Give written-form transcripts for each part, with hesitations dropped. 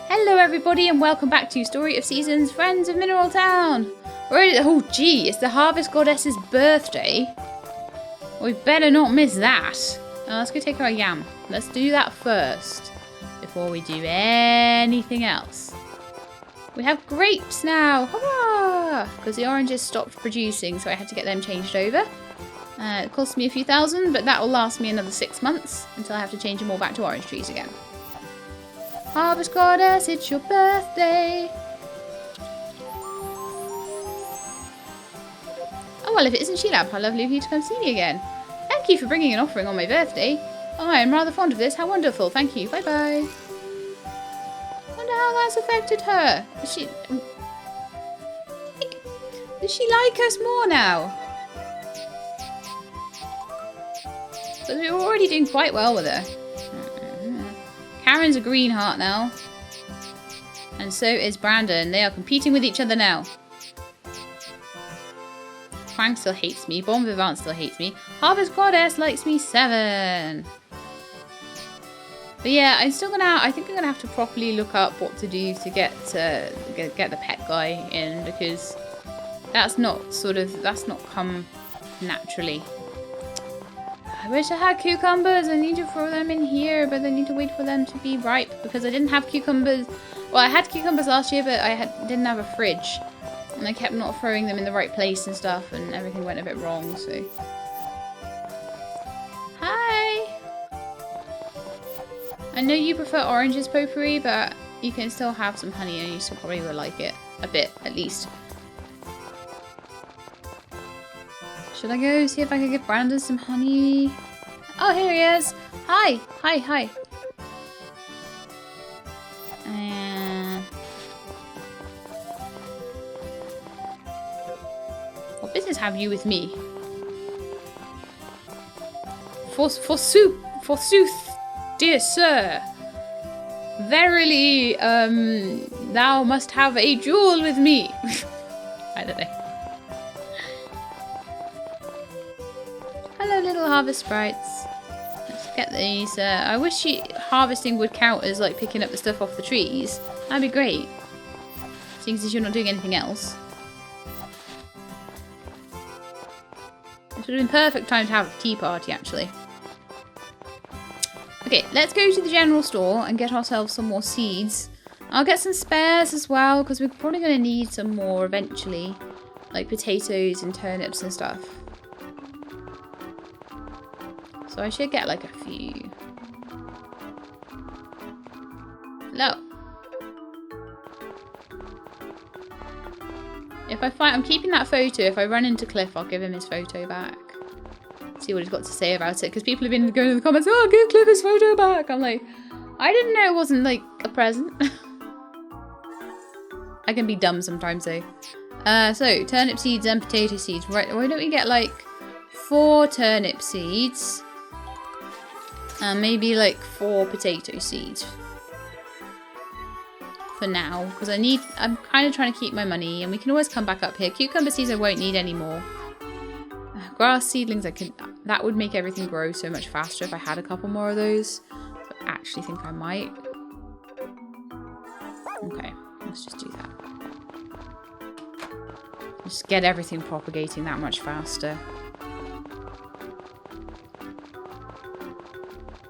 Hello everybody and welcome back to Story of Seasons, Friends of Mineral Town! Oh gee, it's the Harvest Goddess's birthday. We better not miss that. Let's go take our yam. Let's do that first, before we do anything else. We have grapes now! Hurrah! Because the oranges stopped producing, so I had to get them changed over. It cost me a few thousand, but that will last me another 6 months, until I have to change them all back to orange trees again. Harvest Goddess, it's your birthday! Oh well, if it isn't Sheelab, how lovely of you to come see me again. Thank you for bringing an offering on my birthday. Oh, I am rather fond of this. How wonderful. Thank you. Bye-bye. Wonder how that's affected her. Does she like us more now? But we were already doing quite well with her. Karen's a green heart now. And so is Brandon. They are competing with each other now. Frank still hates me. Bon Vivant still hates me. Harvest Goddess likes me 7. But yeah, I think I'm gonna have to properly look up what to do to get the pet guy in, because that's not come naturally. I wish I had cucumbers. I need to throw them in here, but I need to wait for them to be ripe because I didn't have cucumbers. Well, I had cucumbers last year, but didn't have a fridge. And I kept not throwing them in the right place and stuff, and everything went a bit wrong, so. Hi! I know you prefer oranges, Potpourri, but you can still have some honey and you still probably will like it. A bit, at least. Should I go see if I can give Brandon some honey? Oh, here he is! Hi! Hi, hi! What business have you with me? Forsooth, dear sir! Verily, thou must have a duel with me! I don't know. Hello, little harvest sprites. Let's get these. I wish harvesting would count as like picking up the stuff off the trees. That'd be great. Seeing as you're not doing anything else. This would have been perfect time to have a tea party, actually. Okay, let's go to the general store and get ourselves some more seeds. I'll get some spares as well, because we're probably going to need some more eventually. Like potatoes and turnips and stuff. So I should get like a few. Hello. If I'm keeping that photo. If I run into Cliff, I'll give him his photo back. See what he's got to say about it. Because people have been going in the comments, oh, give Cliff his photo back. I'm like, I didn't know it wasn't like a present. I can be dumb sometimes though. So, turnip seeds and potato seeds. Right, why don't we get like 4 turnip seeds? And maybe like 4 potato seeds. For now. Because I'm kind of trying to keep my money. And we can always come back up here. Cucumber seeds I won't need anymore. Grass seedlings, that would make everything grow so much faster if I had a couple more of those. So I actually think I might. Okay, let's just do that. Just get everything propagating that much faster.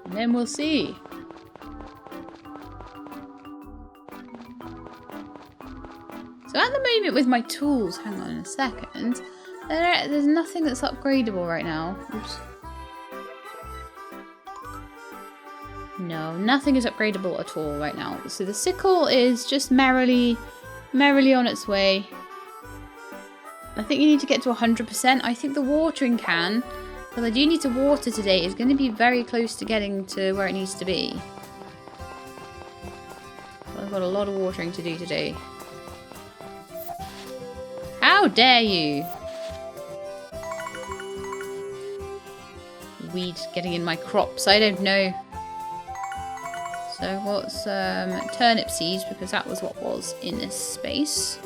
And then we'll see. So at the moment with my tools, hang on a second, there's nothing that's upgradable right now. Oops. No, nothing is upgradable at all right now. So the sickle is just merrily on its way. I think you need to get to 100%. I think the watering can, because I do need to water today, is going to be very close to getting to where it needs to be. So I've got a lot of watering to do today. How dare you! Weed getting in my crops, I don't know. So what's turnip seeds, because that was what was in this space.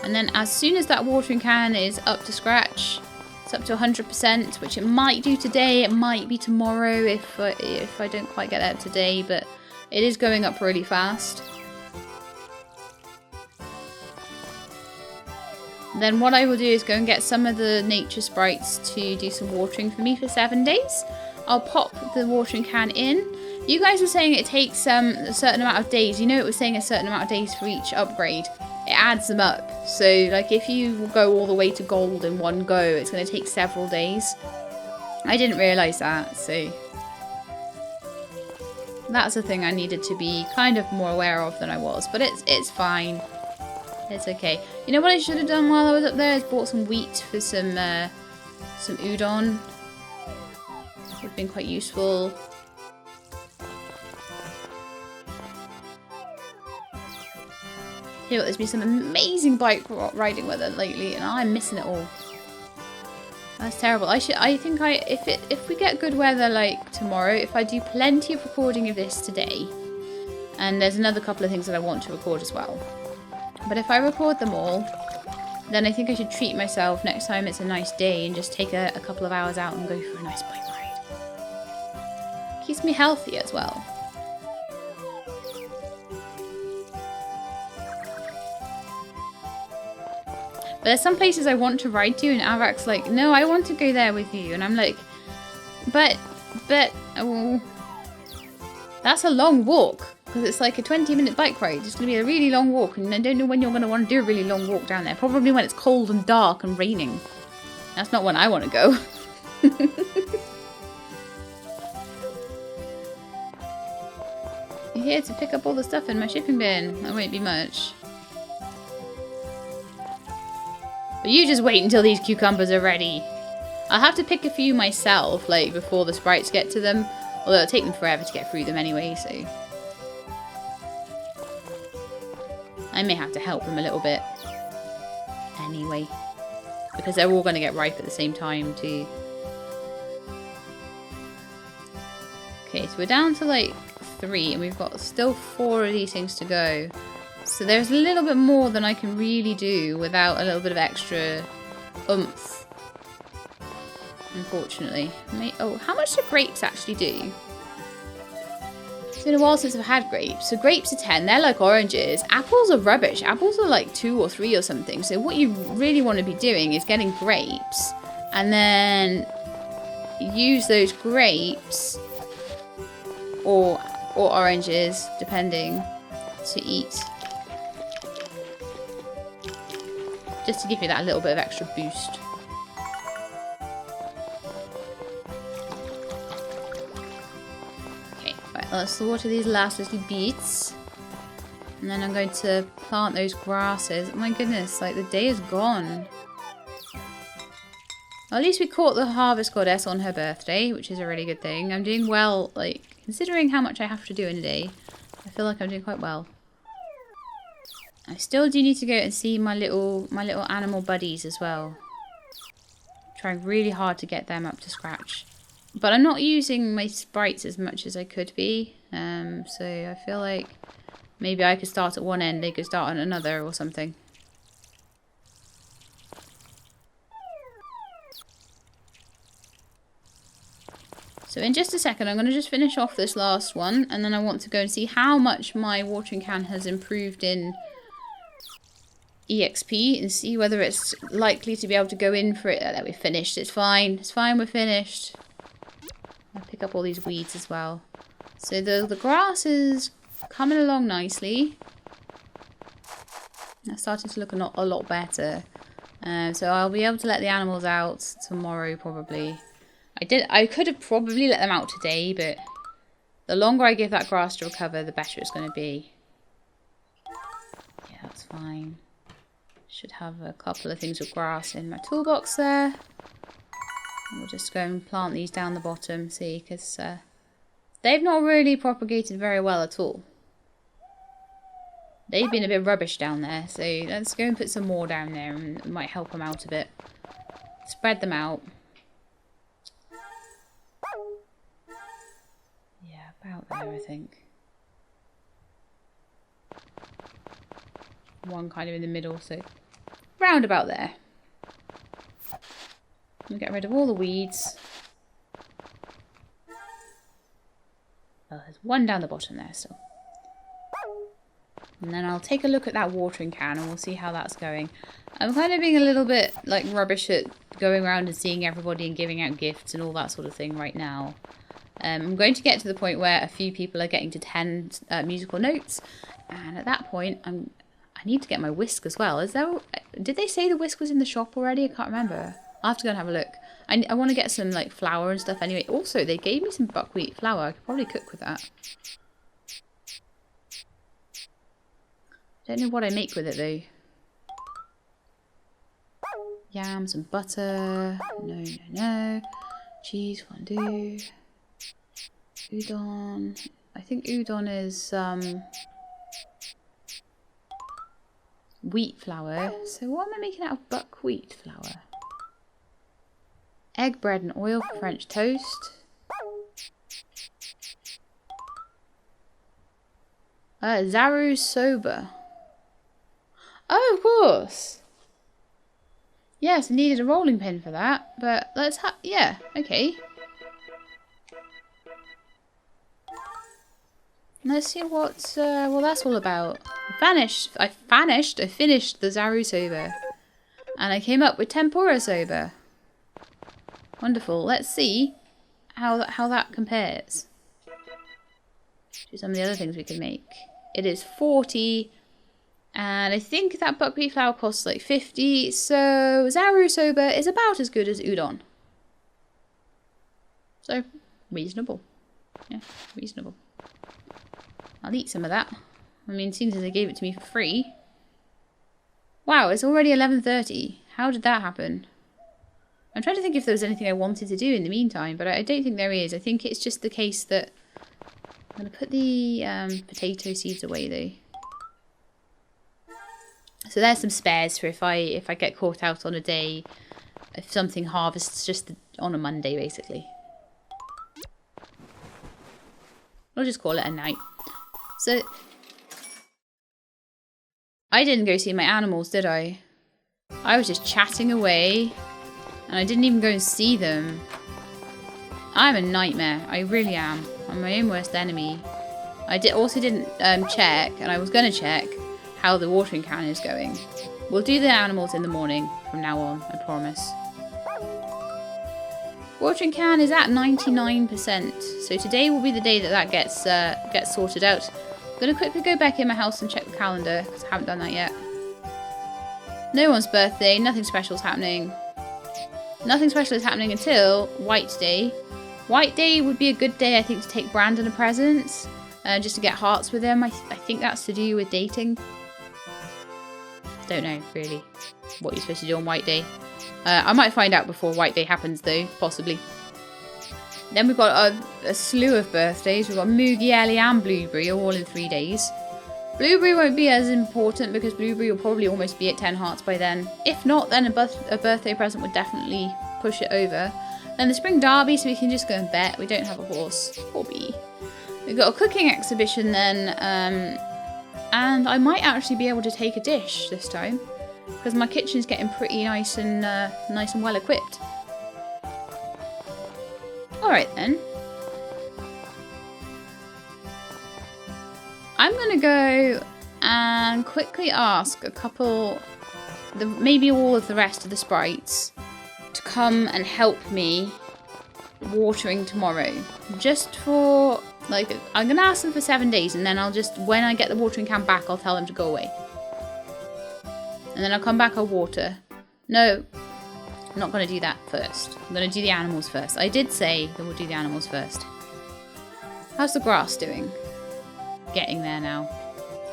And then as soon as that watering can is up to scratch, it's up to 100%, which it might do today, it might be tomorrow if I don't quite get that today, but it is going up really fast. Then what I will do is go and get some of the nature sprites to do some watering for me for 7 days. I'll pop the watering can in. You guys were saying it takes a certain amount of days. You know, it was saying a certain amount of days for each upgrade. It adds them up. So like if you go all the way to gold in one go, it's going to take several days. I didn't realise that, so that's a thing I needed to be kind of more aware of than I was. But it's fine. It's okay. You know what I should have done while I was up there is bought some wheat for some udon. Would have been quite useful. You know, there's been some amazing bike riding weather lately, and I'm missing it all. That's terrible. If we get good weather like tomorrow, if I do plenty of recording of this today, and there's another couple of things that I want to record as well. But if I record them all, then I think I should treat myself next time it's a nice day and just take a couple of hours out and go for a nice bike ride. Keeps me healthy as well. But there's some places I want to ride to, and Avrak's like, no, I want to go there with you. And I'm like, but, oh, that's a long walk. Because it's like a 20-minute bike ride. It's going to be a really long walk. And I don't know when you're going to want to do a really long walk down there. Probably when it's cold and dark and raining. That's not when I want to go. You're here to pick up all the stuff in my shipping bin. That won't be much. But you just wait until these cucumbers are ready. I'll have to pick a few myself, like, before the sprites get to them. Although it'll take them forever to get through them anyway, so... I may have to help them a little bit. Anyway. Because they're all going to get ripe at the same time, too. Okay, so we're down to, like, 3, and we've got still 4 of these things to go. So there's a little bit more than I can really do without a little bit of extra oomph. Unfortunately. Oh, how much do grapes actually do? It's been a while since I've had grapes. So grapes are 10. They're like oranges. Apples are rubbish. Apples are like 2 or 3 or something. So what you really want to be doing is getting grapes. And then use those grapes or oranges, depending, to eat. Just to give you that little bit of extra boost. Okay, right, let's water these last little bits. And then I'm going to plant those grasses. Oh my goodness, like the day is gone. Well, at least we caught the harvest goddess on her birthday, which is a really good thing. I'm doing well, like, considering how much I have to do in a day. I feel like I'm doing quite well. I still do need to go and see my little animal buddies as well. Trying really hard to get them up to scratch. But I'm not using my sprites as much as I could be. So I feel like maybe I could start at one end, they could start on another or something. So in just a second, I'm going to just finish off this last one. And then I want to go and see how much my watering can has improved in EXP and see whether it's likely to be able to go in for it. That we're finished. It's fine. It's fine. We're finished. I'll pick up all these weeds as well. So the grass is coming along nicely. That's starting to look a lot better. So I'll be able to let the animals out tomorrow probably. I could have probably let them out today, but the longer I give that grass to recover, the better it's going to be. Yeah, that's fine. Should have a couple of things of grass in my toolbox there. We'll just go and plant these down the bottom, see, because they've not really propagated very well at all. They've been a bit rubbish down there, so let's go and put some more down there and it might help them out a bit. Spread them out. Yeah, about there, I think. One kind of in the middle, so round about there. We'll get rid of all the weeds. Oh, there's one down the bottom there still. And then I'll take a look at that watering can and we'll see how that's going. I'm kind of being a little bit like rubbish at going around and seeing everybody and giving out gifts and all that sort of thing right now. I'm going to get to the point where a few people are getting to 10 musical notes. And at that point, I need to get my whisk as well. Did they say the whisk was in the shop already? I can't remember. I'll have to go and have a look. I want to get some like flour and stuff anyway. Also, they gave me some buckwheat flour. I could probably cook with that. Don't know what I make with it though. Yams and butter. No. Cheese, fondue. Udon. I think udon is wheat flour. So what am I making out of buckwheat flour? Egg, bread and oil for French toast. Zaru soba. Oh, of course. Yes, I needed a rolling pin for that, but let's yeah, okay. Let's see what that's all about. I finished the Zaru soba. And I came up with tempura soba. Wonderful. Let's see how that compares to some of the other things we can make. It is 40. And I think that buckwheat flour costs like 50, so Zaru soba is about as good as udon. So, reasonable. Yeah, reasonable. I'll eat some of that. I mean, seeing as they gave it to me for free. Wow, it's already 11:30. How did that happen? I'm trying to think if there was anything I wanted to do in the meantime, but I don't think there is. I think it's just the case that... I'm going to put the potato seeds away though. So there's some spares for if I get caught out on a day, if something harvests just on a Monday, basically. I'll just call it a night. So, I didn't go see my animals, did I? I was just chatting away, and I didn't even go and see them. I'm a nightmare. I really am. I'm my own worst enemy. I also didn't check, and I was going to check how the watering can is going. We'll do the animals in the morning from now on, I promise. Watering can is at 99%, so today will be the day that gets sorted out. I'm going to quickly go back in my house and check the calendar, because I haven't done that yet. No one's birthday, nothing special is happening. Nothing special is happening until White Day. White Day would be a good day, I think, to take Brandon a present, just to get hearts with him. I think that's to do with dating. Don't know, really, what you're supposed to do on White Day. I might find out before White Day happens, though, possibly. Then we've got a slew of birthdays. We've got Moogie, Ellie, and Blueberry, all in 3 days. Blueberry won't be as important because Blueberry will probably almost be at 10 hearts by then. If not, then a birthday present would definitely push it over. Then the Spring Derby, so we can just go and bet. We don't have a horse. Poor bee. We've got a cooking exhibition then, and I might actually be able to take a dish this time, because my kitchen's getting pretty nice and well equipped. Alright then. I'm going to go and quickly ask a couple, maybe all of the rest of the sprites, to come and help me watering tomorrow. Just for, like, I'm going to ask them for 7 days, and then I'll just, when I get the watering can back, I'll tell them to go away. And then I'll come back, I'll water. No, I'm not going to do that first. I'm going to do the animals first. I did say that we'll do the animals first. How's the grass doing? Getting there now.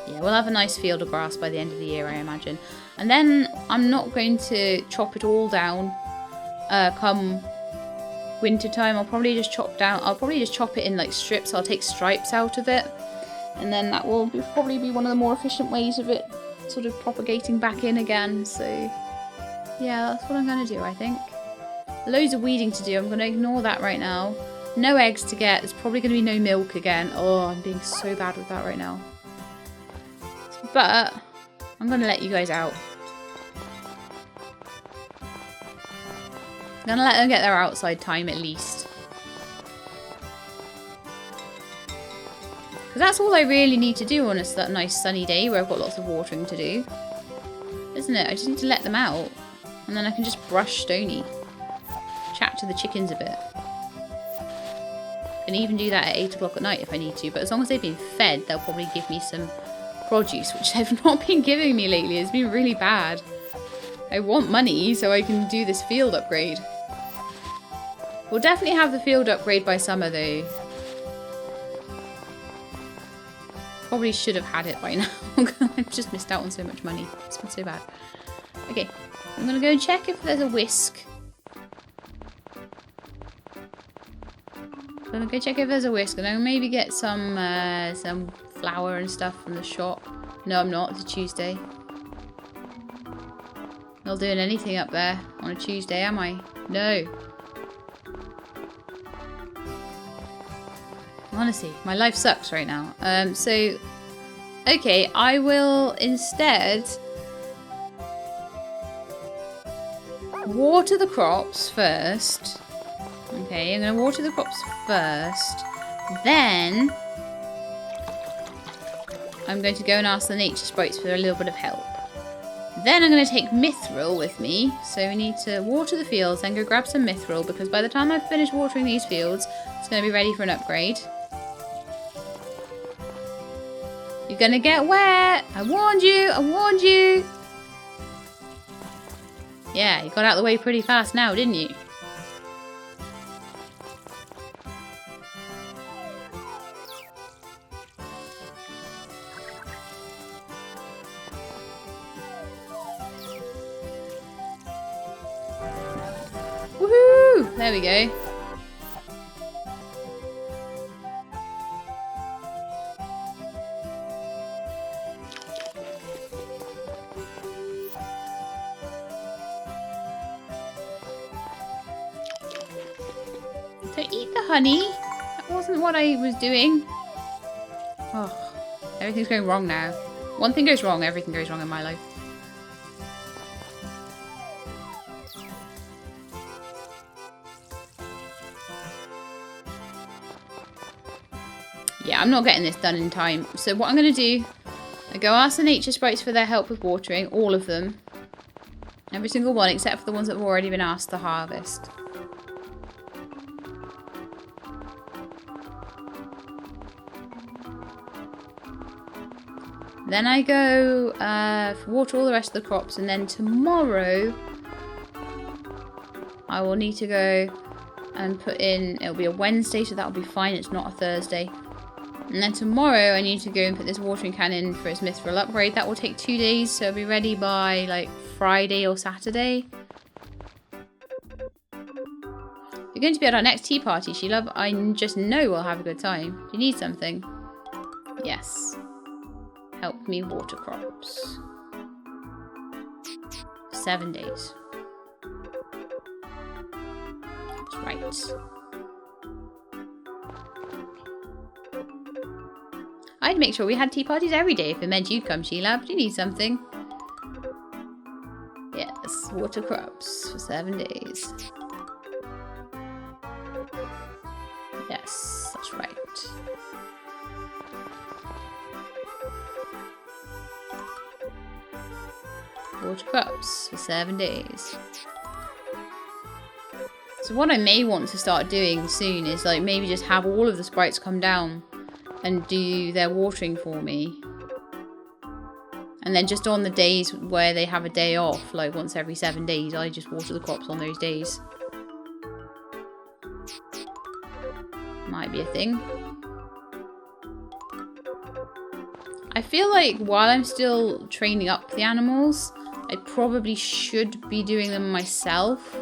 Yeah, we'll have a nice field of grass by the end of the year, I imagine. And then I'm not going to chop it all down come winter time. I'll probably just chop it in like strips. I'll take stripes out of it, and then that will probably be one of the more efficient ways of it sort of propagating back in again. So yeah, that's what I'm going to do, I think. Loads of weeding to do. I'm going to ignore that right now. No eggs to get. There's probably going to be no milk again. Oh, I'm being so bad with that right now. But I'm going to let you guys out. gonna let them get their outside time at least. Because that's all I really need to do on a nice sunny day where I've got lots of watering to do. Isn't it? I just need to let them out. And then I can just brush Stony. Chat to the chickens a bit. I can even do that at 8 o'clock at night if I need to. But as long as they've been fed, they'll probably give me some produce, which they've not been giving me lately. It's been really bad. I want money so I can do this field upgrade. We'll definitely have the field upgrade by summer though. Probably should have had it by now. I've just missed out on so much money. It's been so bad. Okay, I'm gonna go and check if there's a whisk. I'm gonna go check if there's a whisk, and I'll maybe get some flour and stuff from the shop. No, I'm not. It's a Tuesday. Not doing anything up there on a Tuesday, am I? No. Honestly, my life sucks right now. So, okay, I will instead water the crops first. Okay, I'm going to water the crops first. Then, I'm going to go and ask the nature sprites for a little bit of help. Then I'm going to take mithril with me. So we need to water the fields, then go grab some mithril, because by the time I've finished watering these fields, it's going to be ready for an upgrade. You're going to get wet! I warned you! I warned you! Yeah, you got out of the way pretty fast now, didn't you? Woohoo! There we go. Don't eat the honey. That wasn't what I was doing. Oh, everything's going wrong now. One thing goes wrong, everything goes wrong in my life. Yeah, I'm not getting this done in time. So what I'm going to do, I go ask the nature sprites for their help with watering, all of them. Every single one, except for the ones that have already been asked to harvest. Then I go water all the rest of the crops, and then tomorrow I will need to go and put in, it'll be a Wednesday, so that'll be fine, it's not a Thursday. And then tomorrow I need to go and put this watering can in for its mithril upgrade. That will take 2 days, so it'll be ready by like Friday or Saturday. You're going to be at our next tea party, Sheila. I just know we'll have a good time. Do you need something? Yes. Help me water crops. 7 days. That's right. I'd make sure we had tea parties every day if it meant you'd come, Sheila. Do you need something? Yes, water crops for 7 days. Yes, that's right. Water crops for 7 days. So what I may want to start doing soon is like maybe just have all of the sprites come down and do their watering for me. And then just on the days where they have a day off, like once every 7 days, I just water the crops on those days. Might be a thing. I feel like while I'm still training up the animals, I probably should be doing them myself.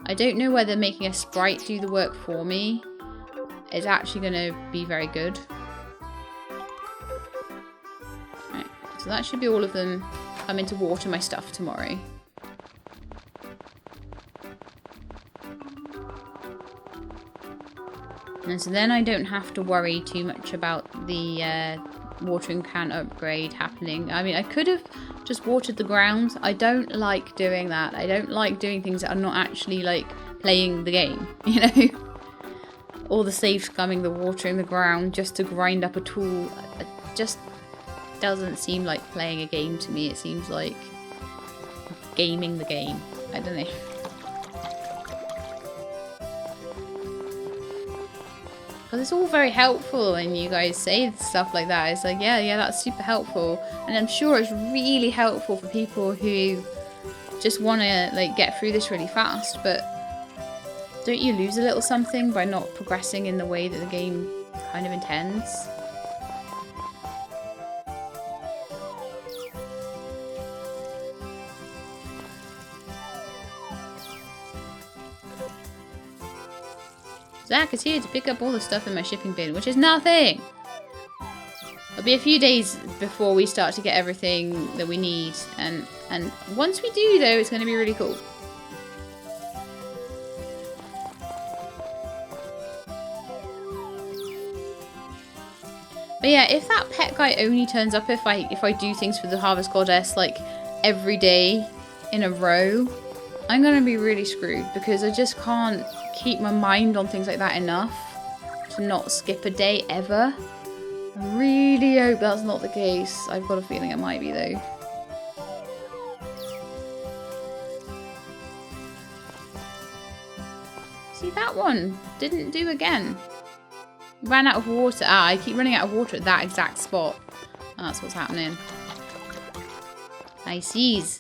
I don't know whether making a sprite do the work for me is actually going to be very good. Right, so that should be all of them coming to water my stuff tomorrow. And so then I don't have to worry too much about the watering can upgrade happening. I mean, I could have just watered the ground. I don't like doing that. I don't like doing things that are not actually like playing the game, you know? All the safe scumming, the watering the ground just to grind up a tool. It just doesn't seem like playing a game to me. It seems like gaming the game. I don't know. Because it's all very helpful when you guys say stuff like that. It's like, yeah, that's super helpful. And I'm sure it's really helpful for people who just want to like get through this really fast. But don't you lose a little something by not progressing in the way that the game kind of intends? Zach is here to pick up all the stuff in my shipping bin, which is nothing! It'll be a few days before we start to get everything that we need, and once we do though, it's going to be really cool. But yeah, if that pet guy only turns up if I do things for the Harvest Goddess like every day in a row, I'm going to be really screwed because I just can't keep my mind on things like that enough to not skip a day ever. I really hope that's not the case. I've got a feeling it might be though. See, that one didn't do again. Ran out of water. Ah, I keep running out of water at that exact spot. Oh, that's what's happening. I sees.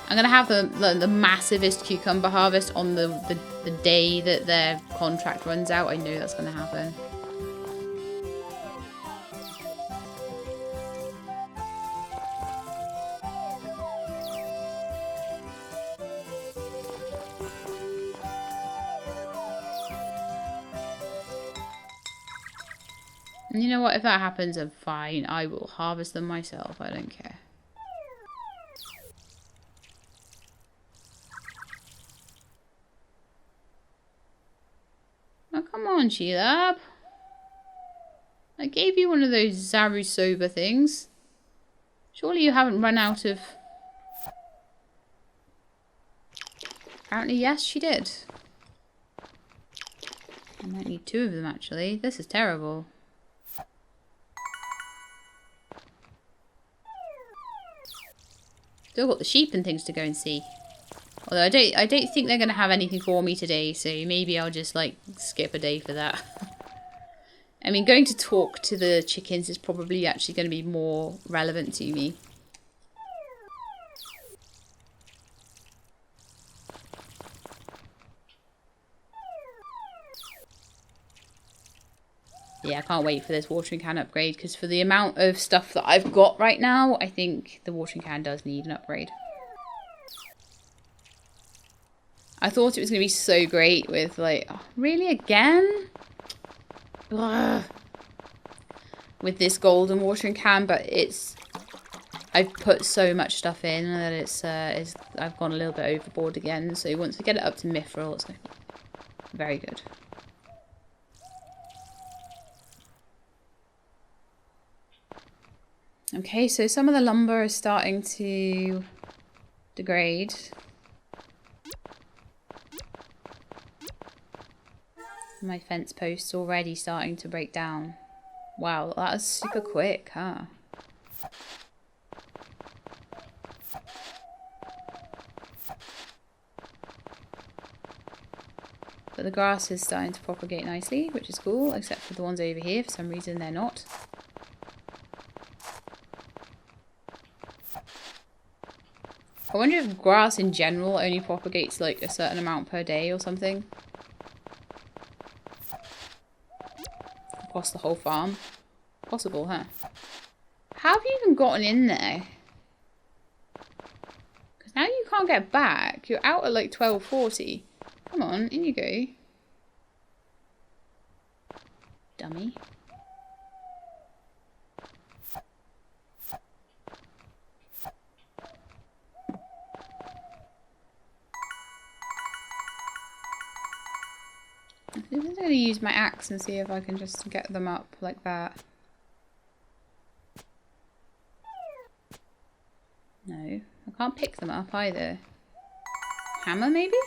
I'm gonna have the massivest cucumber harvest on the day that their contract runs out. I know that's gonna happen. And you know what? If that happens, I'm fine. I will harvest them myself. I don't care. Oh, come on, Sheila. I gave you one of those Zarusoba things. Surely you haven't run out of... Apparently, yes, she did. I might need 2 of them, actually. This is terrible. Still got the sheep and things to go and see. Although I don't think they're going to have anything for me today, so maybe I'll just like skip a day for that. I mean, going to talk to the chickens is probably actually going to be more relevant to me. Yeah, I can't wait for this watering can upgrade, because for the amount of stuff that I've got right now, I think the watering can does need an upgrade. I thought it was going to be so great with like, oh, really again? Ugh. With this golden watering can, but I've put so much stuff in that I've gone a little bit overboard again. So once we get it up to mithril, it's going to be very good. Okay, so some of the lumber is starting to degrade. My fence post's already starting to break down. Wow, that was super quick, huh? But the grass is starting to propagate nicely, which is cool, except for the ones over here. For some reason, they're not. I wonder if grass in general only propagates like a certain amount per day or something. Across the whole farm. Possible, huh? How have you even gotten in there? Because now you can't get back. You're out at like 12:40. Come on, in you go. Dummy. I think I'm going to use my axe and see if I can just get them up like that. No, I can't pick them up either. Hammer maybe?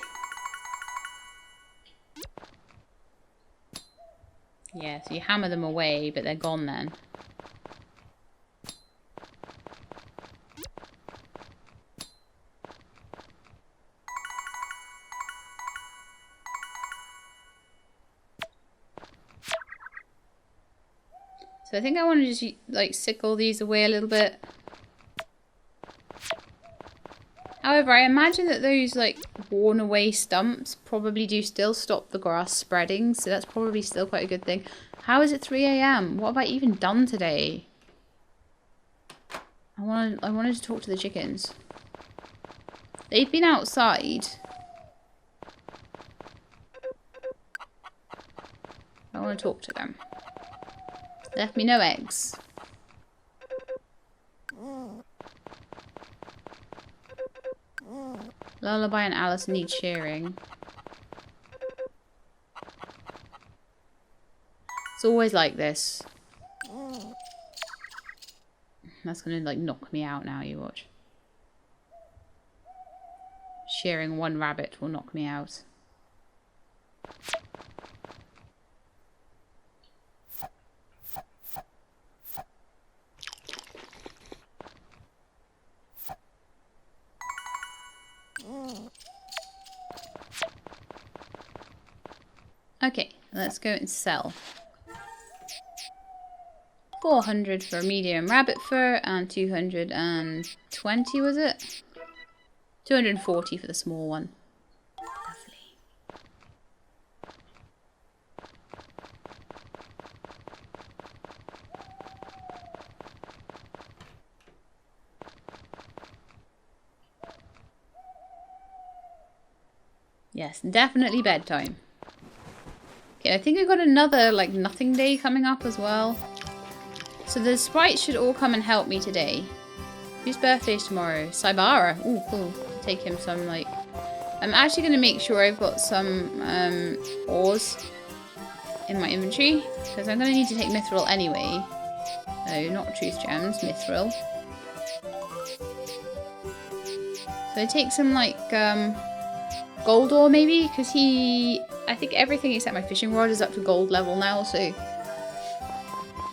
Yeah, so you hammer them away, but they're gone then. So I think I want to just, like, sickle these away a little bit. However, I imagine that those, like, worn away stumps probably do still stop the grass spreading, so that's probably still quite a good thing. How is it 3 AM? What have I even done today? I wanted to talk to the chickens. They've been outside. I want to talk to them. Left me no eggs. Lullaby and Alice need shearing. It's always like this. That's gonna, like, knock me out now, you watch. Shearing one rabbit will knock me out. Okay, let's go and sell. 400 for a medium rabbit fur and 220, was it? 240 for the small one. Lovely. Yes, definitely bedtime. Okay, I think I've got another, like, nothing day coming up as well. So the sprites should all come and help me today. Whose birthday is tomorrow? Saibara. Ooh, cool. Take him some, like... I'm actually going to make sure I've got some ores in my inventory, because I'm going to need to take mithril anyway. No, not truth gems, mithril. So I take some, like, gold ore maybe, because I think everything except my fishing rod is up to gold level now, so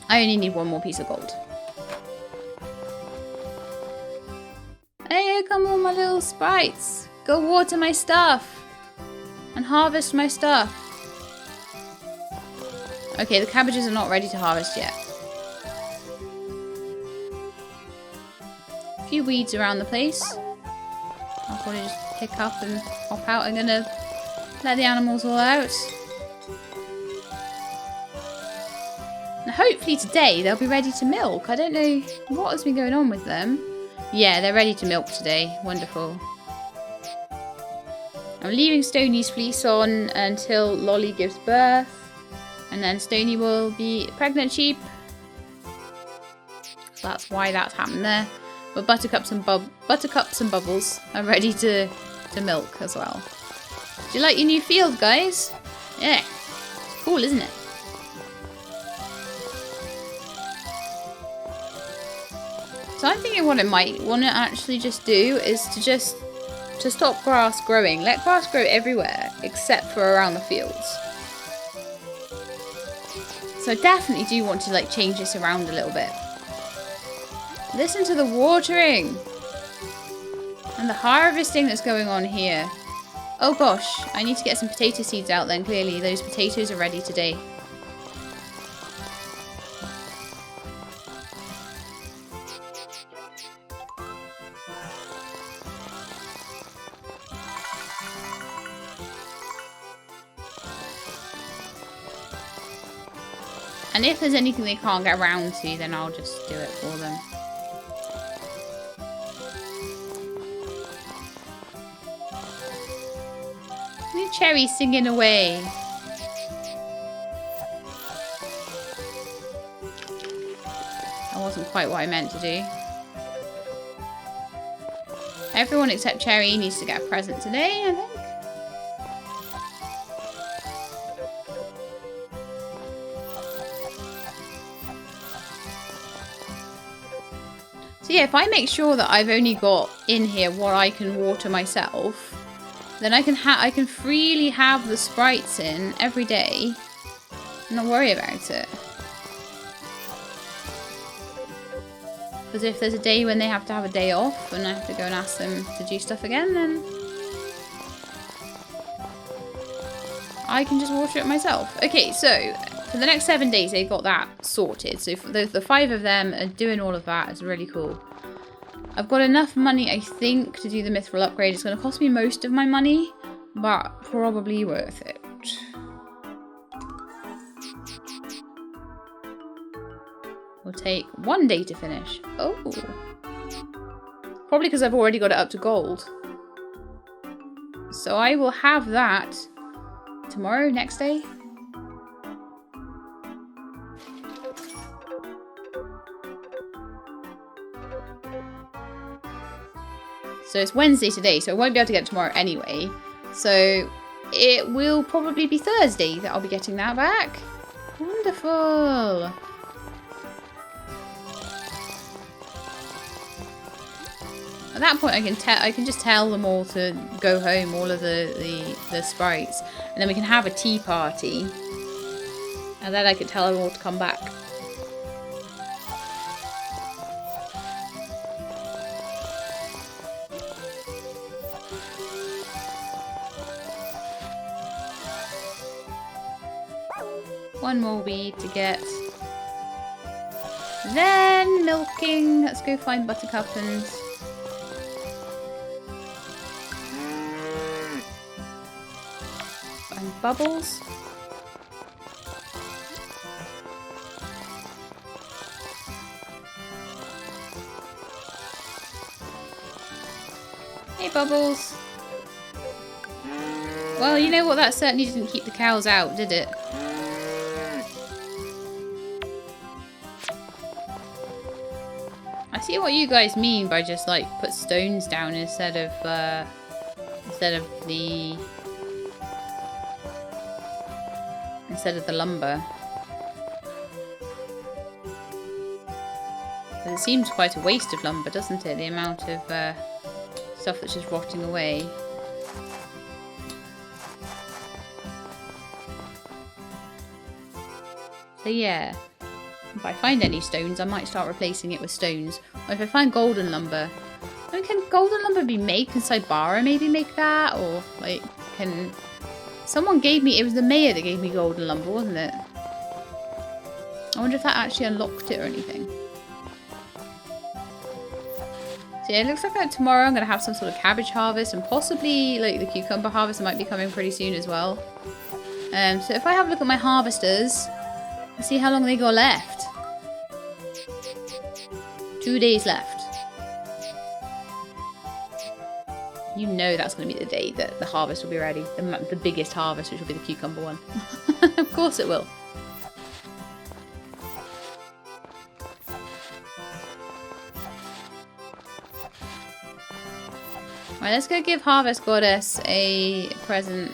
I only need one more piece of gold. Hey, come on, my little sprites. Go water my stuff and harvest my stuff. Okay, the cabbages are not ready to harvest yet. A few weeds around the place. I'll probably just pick up and hop out. I'm gonna let the animals all out. And hopefully today they'll be ready to milk. I don't know what has been going on with them. Yeah, they're ready to milk today. Wonderful. I'm leaving Stoney's fleece on until Lolly gives birth. And then Stoney will be pregnant sheep. So that's why that's happened there. But Buttercups and Bubbles are ready to milk as well. Do you like your new field, guys? Yeah. It's cool, isn't it? So I'm thinking what I might want to actually just do is to stop grass growing. Let grass grow everywhere except for around the fields. So I definitely do want to, like, change this around a little bit. Listen to the watering and the harvesting that's going on here. Oh gosh, I need to get some potato seeds out then, clearly. Those potatoes are ready today. And if there's anything they can't get around to, then I'll just do it for them. New Cherry singing away. That wasn't quite what I meant to do. Everyone except Cherry needs to get a present today, I think. So yeah, if I make sure that I've only got in here what I can water myself, then I can freely have the sprites in every day Not worry about it. Because if there's a day when they have to have a day off and I have to go and ask them to do stuff again, then I can just water it myself. Okay, so for the next 7 days, they got that sorted. So for the 5 of them are doing all of that. It's really cool. I've got enough money, I think, to do the mithril upgrade. It's going to cost me most of my money, but probably worth it. Will take 1 day to finish. Oh. Probably because I've already got it up to gold. So I will have that tomorrow, next day. So it's Wednesday today, so I won't be able to get it tomorrow anyway. So it will probably be Thursday that I'll be getting that back. Wonderful. At that point, I can just tell them all to go home, all of the sprites, and then we can have a tea party, and then I can tell them all to come back. One more weed to get. Then milking. Let's go find Buttercup and Bubbles. Hey, Bubbles. Well, you know what? That certainly didn't keep the cows out, did it? I see what you guys mean by just like put stones down instead of the lumber. But it seems quite a waste of lumber, doesn't it? The amount of stuff that's just rotting away. So yeah, if I find any stones, I might start replacing it with stones. Or if I find golden lumber, I mean, can golden lumber be made? Can Cybara maybe make that? Or like, can someone gave me? It was the mayor that gave me golden lumber, wasn't it? I wonder if that actually unlocked it or anything. So yeah, it looks like tomorrow I'm going to have some sort of cabbage harvest and possibly like the cucumber harvest might be coming pretty soon as well. So if I have a look at my harvesters, let's see how long they got left. 2 days left. You know that's going to be the day that the harvest will be ready. The biggest harvest, which will be the cucumber one. Of course it will. Right, let's go give Harvest Goddess a present.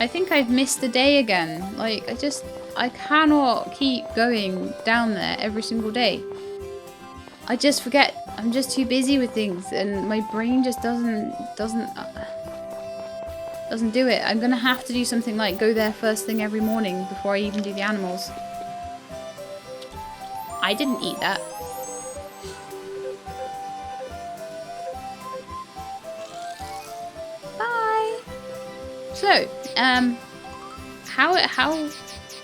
I think I've missed the day again. Like, I cannot keep going down there every single day. I just forget. I'm just too busy with things and my brain just doesn't do it. I'm gonna have to do something like go there first thing every morning before I even do the animals. I didn't eat that. Bye. So, how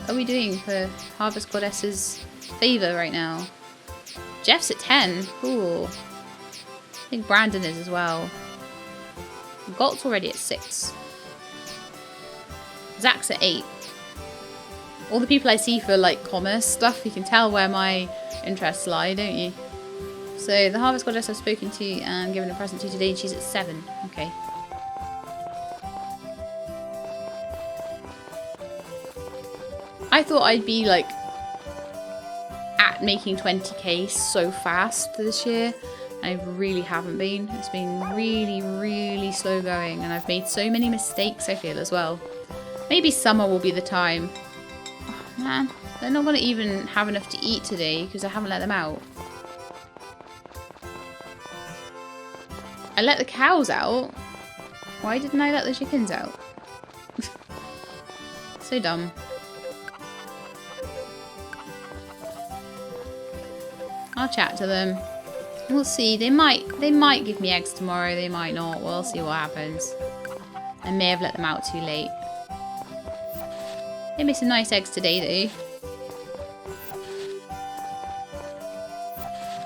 are we doing for Harvest Goddess's favour right now? Jeff's at 10. Cool. I think Brandon is as well. Galt's already at 6. Zach's at 8. All the people I see for like commerce stuff, you can tell where my interests lie, don't you? So the Harvest Goddess I've spoken to and given a present to today, and she's at 7. Okay. I thought I'd be like at making 20k so fast this year. I really haven't been. It's been really, really slow going, and I've made so many mistakes, I feel, as well. Maybe summer will be the time. Oh, man, they're not going to even have enough to eat today because I haven't let them out. I let the cows out. Why didn't I let the chickens out? So dumb. I'll chat to them. We'll see. They might give me eggs tomorrow. They might not. We'll see what happens. I may have let them out too late. They made some nice eggs today, though.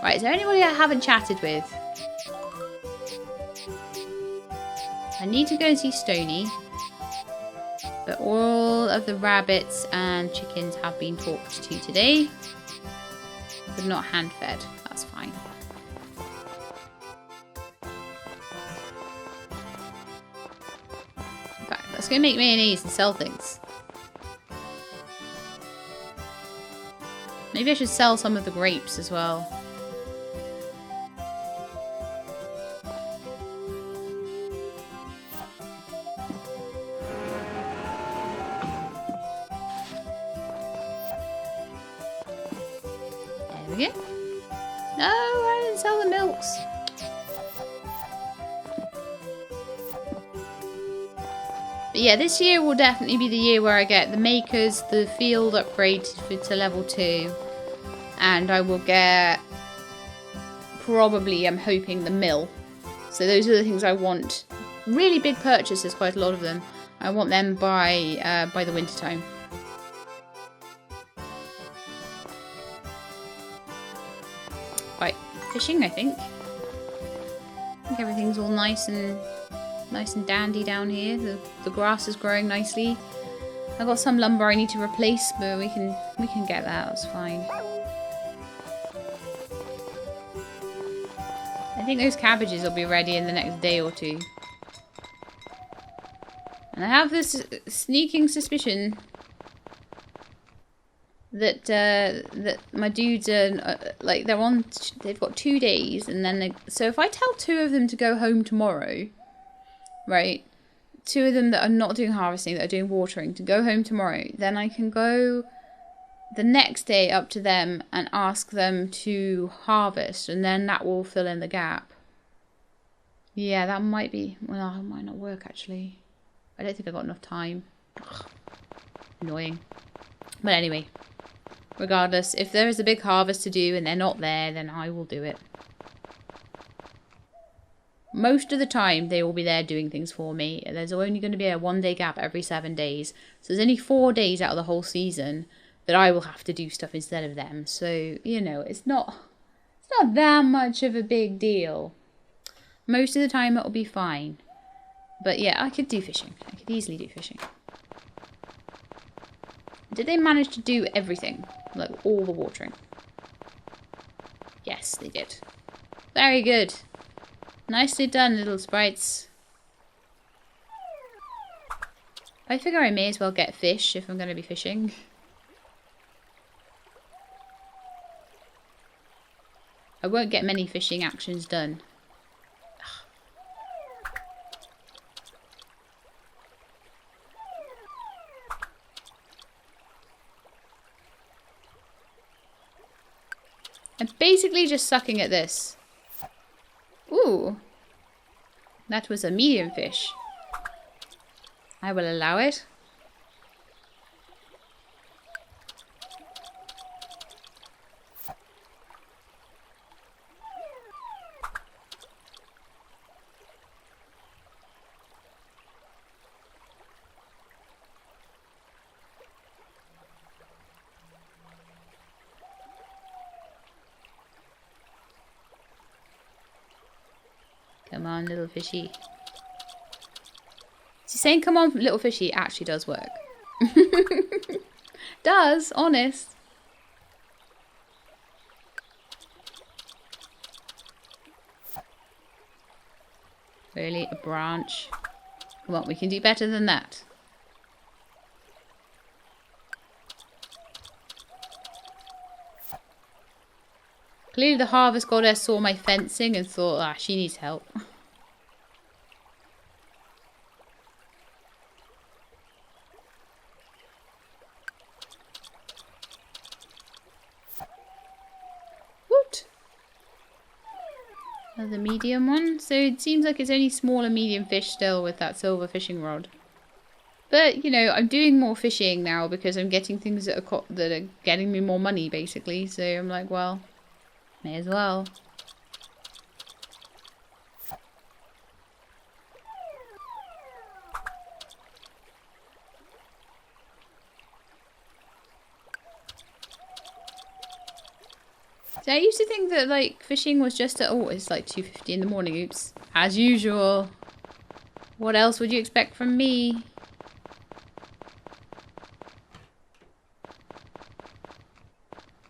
Right, is there anybody I haven't chatted with? I need to go and see Stony. But all of the rabbits and chickens have been talked to today. But not hand-fed. That's fine. In fact, let's go make mayonnaise and sell things. Maybe I should sell some of the grapes as well. There we go. No, I didn't sell the milks. But yeah, this year will definitely be the year where I get the makers, the field upgrade to level 2. And I will get, probably, I'm hoping, the mill. So those are the things I want. Really big purchases, quite a lot of them. I want them by the winter time. Right, fishing, I think. I think everything's all nice and dandy down here. The grass is growing nicely. I've got some lumber I need to replace, but we can get that. That's fine. I think those cabbages will be ready in the next day or two. And I have this sneaking suspicion that that my dudes are like they've got 2 days, and then so if I tell 2 of them to go home tomorrow, right? 2 of them that are not doing harvesting, that are doing watering, to go home tomorrow, then I can go the next day up to them and ask them to harvest, and then that will fill in the gap. Yeah, that might be... Well, it might not work, actually. I don't think I've got enough time. Ugh, annoying. But anyway, regardless, if there is a big harvest to do and they're not there, then I will do it. Most of the time, they will be there doing things for me. There's only going to be a 1-day gap every 7 days. So there's only 4 days out of the whole season that I will have to do stuff instead of them. So, you know, it's not that much of a big deal. Most of the time it'll be fine. But yeah, I could do fishing. I could easily do fishing. Did they manage to do everything? Like all the watering? Yes, they did. Very good. Nicely done, little sprites. I figure I may as well get fish if I'm going to be fishing. I won't get many fishing actions done. I'm basically just sucking at this. Ooh. That was a medium fish. I will allow it. Come on, little fishy. So saying come on, little fishy actually does work. Does, honest. Really, a branch? Come on, we can do better than that. Clearly the harvest goddess saw my fencing and thought, ah, she needs help. What? Another medium one. So it seems like it's only small and medium fish still with that silver fishing rod. But, you know, I'm doing more fishing now because I'm getting things that are getting me more money, basically. So I'm like, well... May as well. So I used to think that like fishing was just at, oh, it's like 2:50 in the morning. Oops. As usual. What else would you expect from me?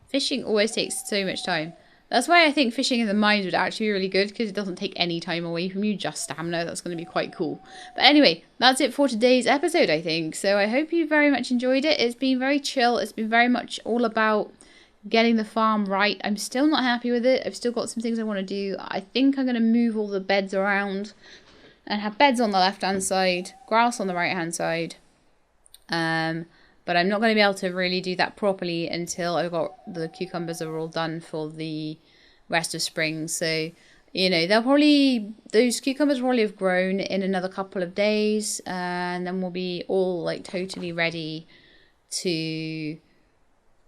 Fishing always takes so much time. That's why I think fishing in the mines would actually be really good, because it doesn't take any time away from you, just stamina. That's going to be quite cool. But anyway, that's it for today's episode, I think. So I hope you very much enjoyed it. It's been very chill. It's been very much all about getting the farm right. I'm still not happy with it. I've still got some things I want to do. I think I'm going to move all the beds around and have beds on the left-hand side, grass on the right-hand side. But I'm not going to be able to really do that properly until I've got the cucumbers are all done for the rest of spring. So, you know, those cucumbers will probably have grown in another couple of days, and then we'll be all like totally ready to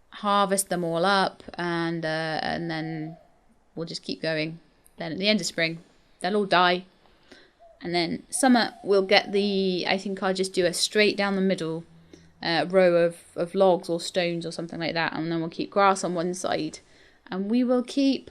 harvest them all up, and then we'll just keep going. Then at the end of spring, they'll all die. And then summer, we'll get I think I'll just do a straight down the middle row of logs or stones or something like that. And then we'll keep grass on one side. And we will keep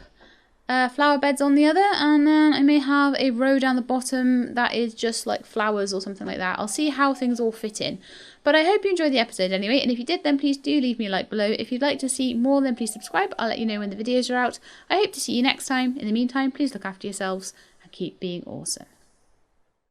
flower beds on the other. And then I may have a row down the bottom that is just like flowers or something like that. I'll see how things all fit in. But I hope you enjoyed the episode anyway. And if you did, then please do leave me a like below. If you'd like to see more, then please subscribe. I'll let you know when the videos are out. I hope to see you next time. In the meantime, please look after yourselves and keep being awesome.